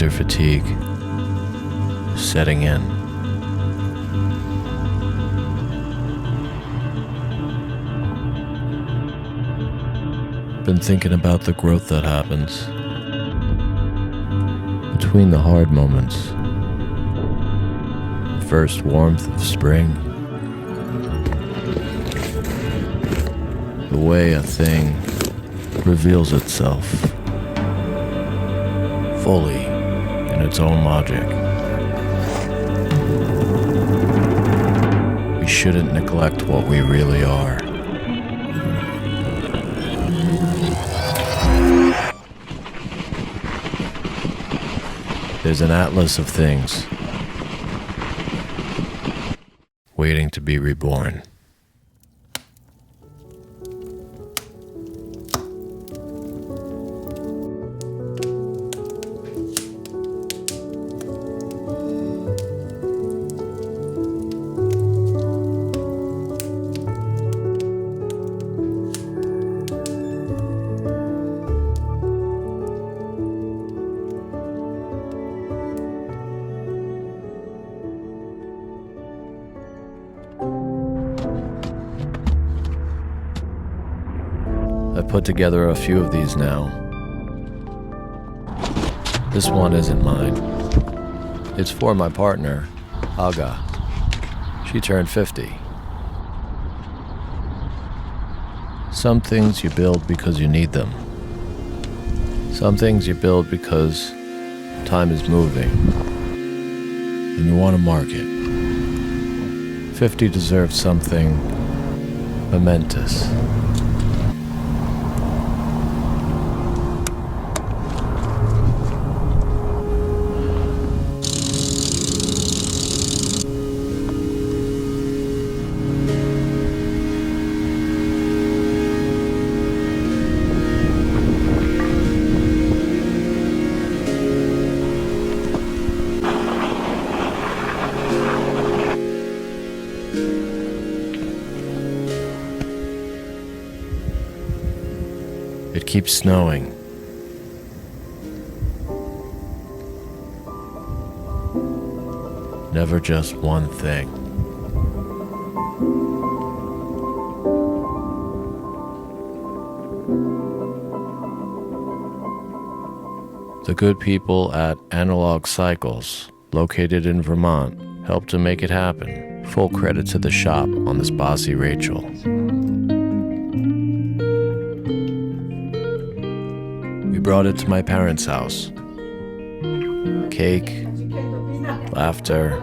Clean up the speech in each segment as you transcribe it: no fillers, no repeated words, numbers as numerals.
winter fatigue setting in. Been thinking about the growth that happens between the hard moments. The first warmth of spring. The way a thing reveals itself fully in its own logic. We shouldn't neglect what we really are. There's an atlas of things waiting to be reborn. I put together a few of these now. This one isn't mine. It's for my partner, Aga. She turned 50. Some things you build because you need them. Some things you build because time is moving and you want to mark it. 50 deserves something momentous. It keeps snowing. Never just one thing. The good people at Analog Cycles, located in Vermont, helped to make it happen. Full credit to the shop on this Bassi Rachel. We brought it to my parents' house. Cake, laughter,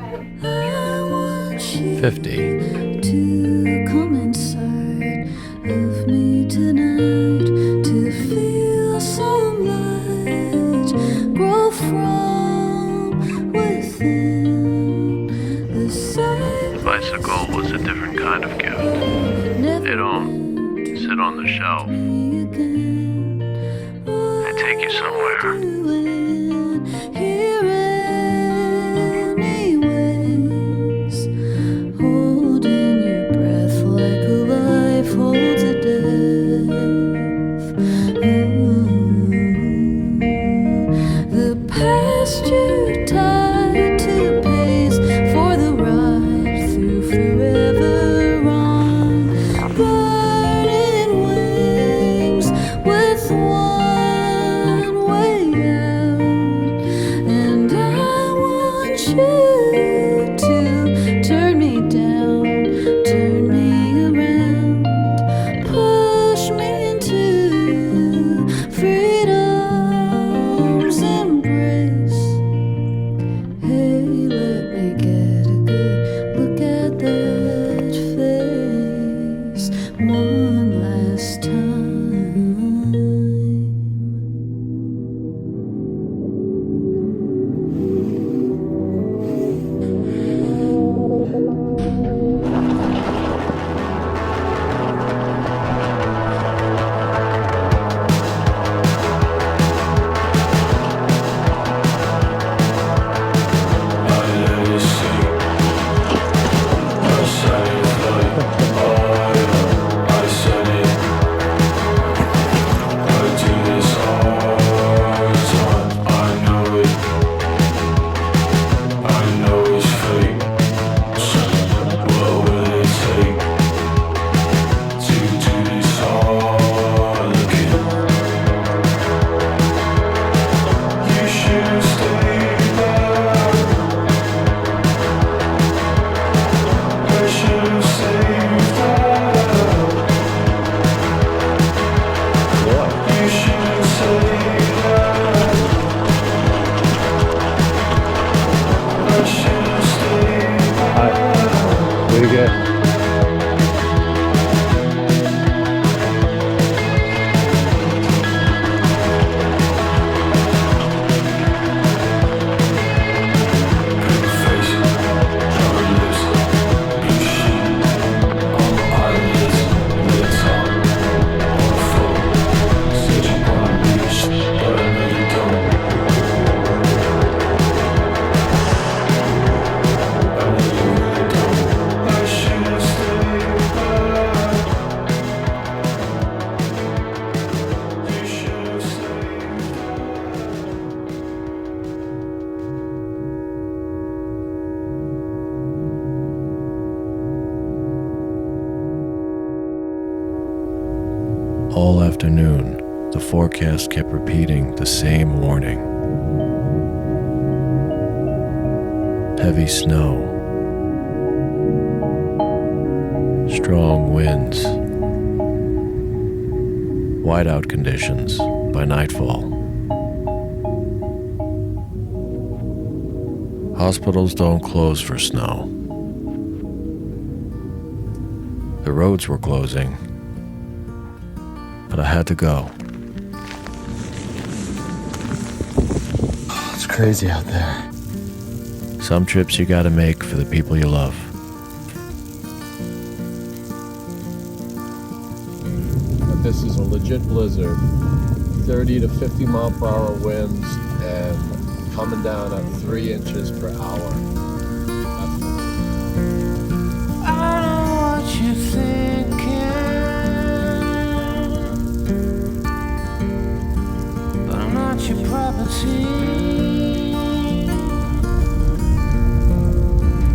50. To come inside of me tonight, to feel some light grow from within the sight. Bicycle was a different kind of gift. They don't sit on the shelf. They take you somewhere. With one way out. What do you get? All afternoon, the forecast kept repeating the same warning. Heavy snow, strong winds, whiteout conditions by nightfall. Hospitals don't close for snow. The roads were closing, but I had to go. It's crazy out there. Some trips you gotta make for the people you love. But this is a legit blizzard. 30 to 50 mile per hour winds and coming down at 3 inches per hour. I know what you're thinking, but I'm not your property.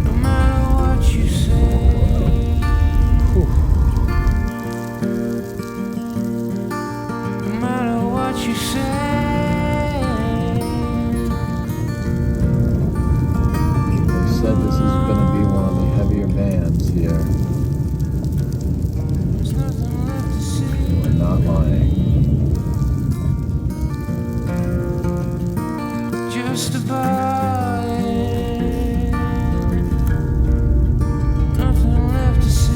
No matter what you say, no matter what you say. Said this is going to be one of the heavier bands here. There's nothing left to see. We're not lying. Just about it. Nothing left to see.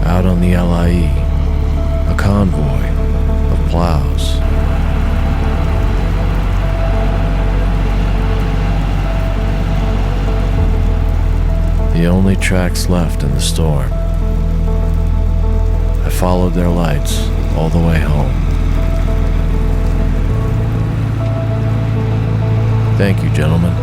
Out on the LIE, a convoy of plows. The only tracks left in the storm. I followed their lights all the way home. Thank you, gentlemen.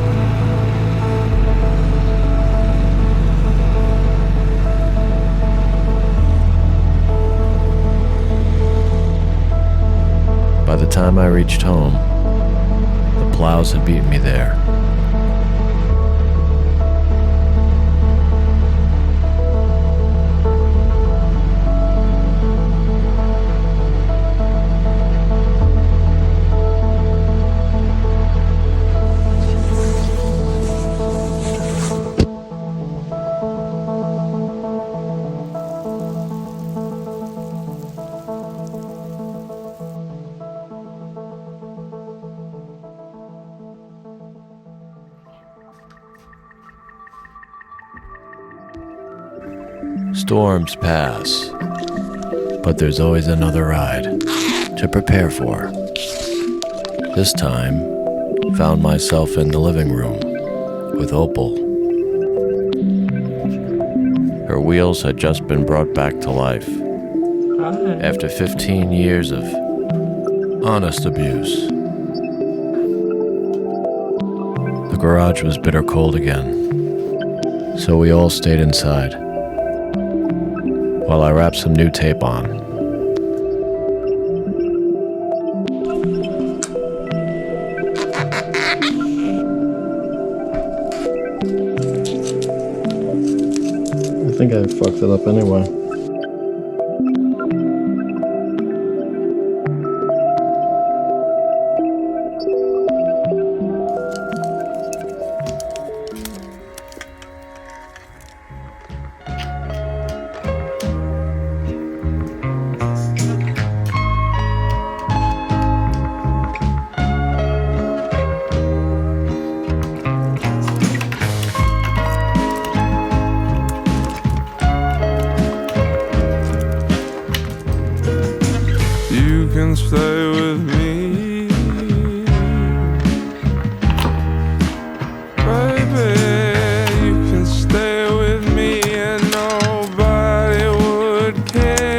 By the time I reached home, the plows had beaten me there. Storms pass, but there's always another ride to prepare for. This time, found myself in the living room with Opal. Her wheels had just been brought back to life after 15 years of honest abuse. The garage was bitter cold again, so we all stayed inside while I wrapped some new tape on. I think I fucked it up anyway. can stay with me. Baby, you can stay with me and nobody would care.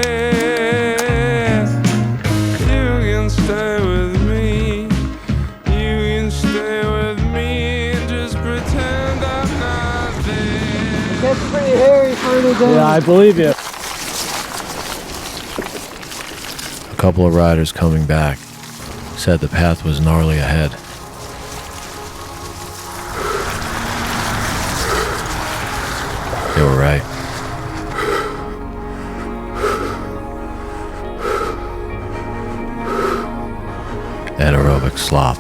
You can stay with me. You can stay with me and just pretend I'm not there. That's pretty hairy for the day. Yeah, I believe you. A couple of riders coming back said the path was gnarly ahead. They were right. Anaerobic slop.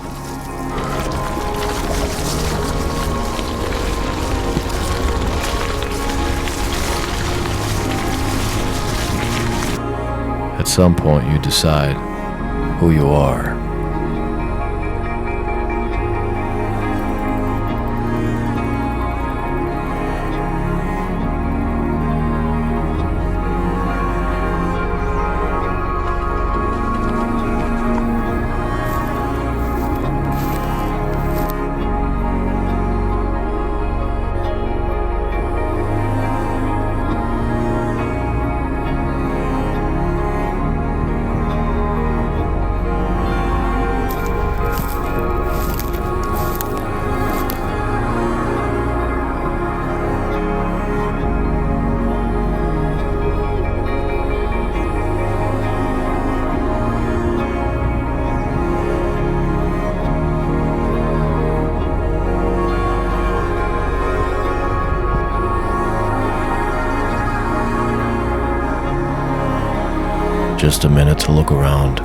At some point, you decide who you are. Just a minute to look around.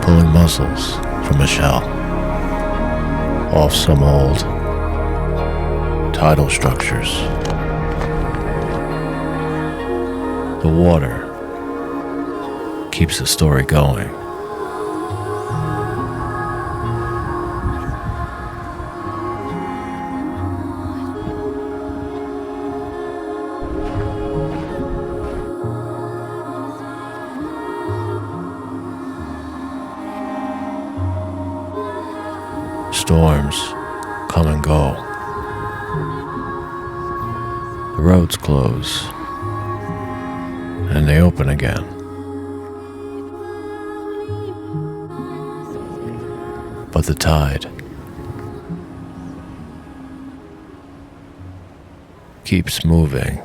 Pulling muscles from a shell off some old tidal structures. The water keeps the story going. Storms come and go. The roads close and they open again. But the tide keeps moving.